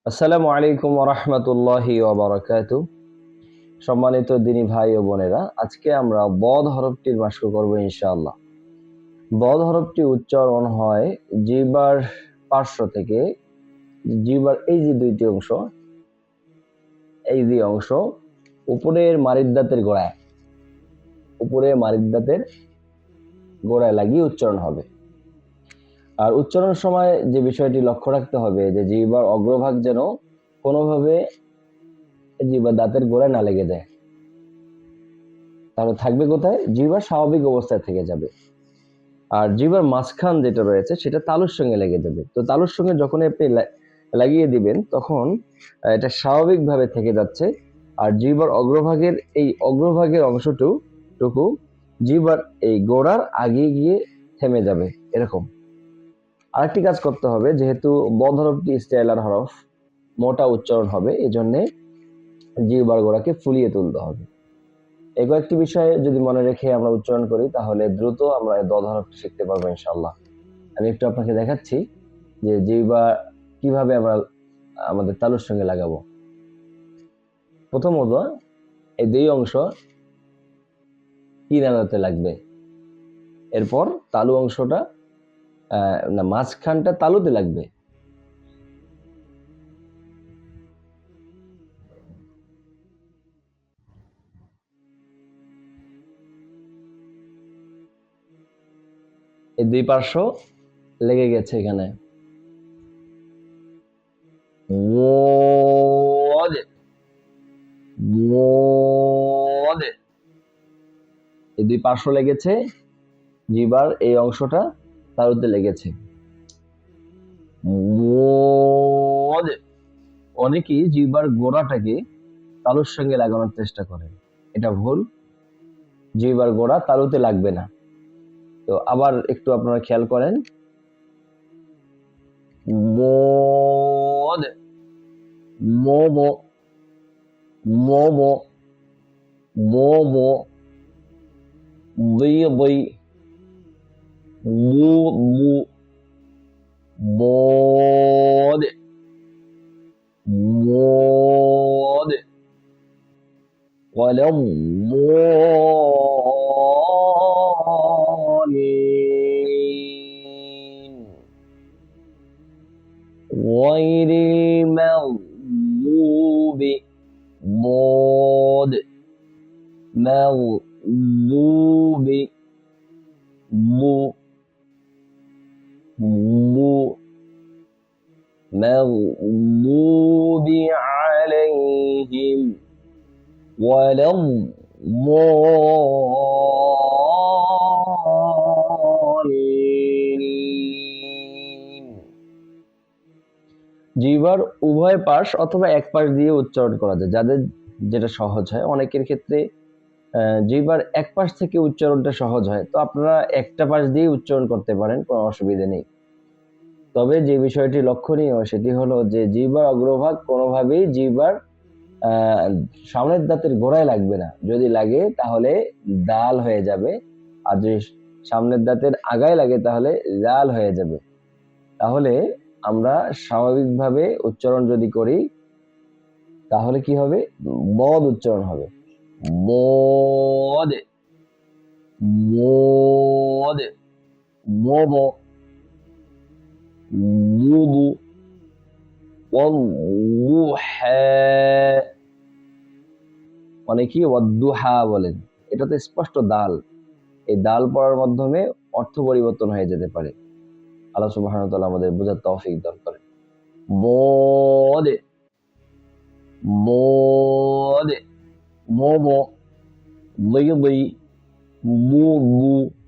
আসসালামু আলাইকুম ওয়া রাহমাতুল্লাহি ওয়া বারাকাতুহু। সম্মানিত দিনী ভাই ও বোনেরা, আজকে আমরা বদ হরফটির মাশক করব ইনশাআল্লাহ। বদ হরফটি উচ্চারণ হয় জিহ্বার পার্শ্ব থেকে। জিহ্বার এই যে দুইটি অংশ, এই যে অংশ উপরের মারিদ দাঁতের গোড়ায় লাগিয়ে উচ্চারণ হবে। আর উচ্চারণের সময় যে বিষয়টি লক্ষ্য রাখতে হবে যে জিহ্বার অগ্রভাগ যেন কোনোভাবে জিহ্বার দাঁতের গোড়ায় না লেগে যায়। তাহলে থাকবে কোথায়? জিহ্বার স্বাভাবিক অবস্থায় থেকে যাবে। আর জিহ্বার মাঝখান যেটা রয়েছে সেটা তালুর সঙ্গে লেগে যাবে। তো তালুর সঙ্গে যখনই আপনি লাগিয়ে দিবেন তখন এটা স্বাভাবিকভাবে থেকে যাচ্ছে। আর জিহ্বার অগ্রভাগের অংশটুকু জিহ্বার এই গোড়ার আগে গিয়ে থেমে যাবে এরকম। আরেকটি কাজ করতে হবে, যেহেতু বদ হরফটি স্টাইলার হরফ, মোটা উচ্চারণ হবে, এজন্য জিহ্বার গোড়াকে ফুলিয়ে তুলতে হবে। এই কয়েকটি বিষয় যদি মনে রেখে আমরা উচ্চারণ করি তাহলে দ্রুত আমরা এই বদ হরফটি শিখতে পারবো ইনশাআল্লাহ। আমি একটু আপনাকে দেখাচ্ছি যে জিহ্বা কিভাবে আমরা আমাদের তালুর সঙ্গে লাগাবো। প্রথমত এই দুই অংশ কিনারাতে লাগবে, এরপর তালু অংশটা না মাঝখানটা তালুতে লাগবে। এই দুই পার্শ্ব লেগে গেছে এখানে। এই দুই পার্শ্ব লেগেছে, জিহ্বার এই অংশটা তালুতে লেগেছে। অনেকেই জিহ্বার গোড়াটাকে তালুর সঙ্গে লাগানোর চেষ্টা করে, এটা ভুল। জিহ্বার গোড়া তালুতে লাগবে না। তো আবার একটু আপনারা খেয়াল করেন, মদ মোমো মোমো মোমো বই মু মু মদ মদ কলম মলিন غير المغضوب ضاد مغضوب مو مو مغضوب عليهم ولا الضالين। জিহ্বার উভয় পাশ অথবা এক পাশ দিয়ে উচ্চারণ করা যায়, যাদের যেটা সহজ হয়। অনেকের ক্ষেত্রে জিহ্বার এক পাশ থেকে উচ্চারণটা সহজ হয়, তো আপনারা একটা পাশ দিয়ে উচ্চারণ করতে পারেন, কোনো অসুবিধা নেই। তবে যে বিষয়টি লক্ষণীয় সেটি হলো যে জিহ্বার অগ্রভাগ কোনোভাবেই জিহ্বার সামনের দাঁতের গোড়ায় লাগবে না। যদি লাগে তাহলে দাল হয়ে যাবে, আর যদি সামনের দাঁতের আগায় লাগে তাহলে লাল হয়ে যাবে। তাহলে আমরা স্বাভাবিকভাবে উচ্চারণ যদি করি তাহলে কি হবে? বদ উচ্চারণ হবে। বদ বদ মোমো মুদু অনেকেই ওয়াদ্দুহা বলেন, এটা তো স্পষ্ট দাল। এই দাল পড়ার মাধ্যমে অর্থ পরিবর্তন হয়ে যেতে পারে। আল্লাহ সুবহানাহু ওয়া তাআলা আমাদের বোঝার তৌফিক দান করেন। বদে বদে মোমো বৈবৈ মুদু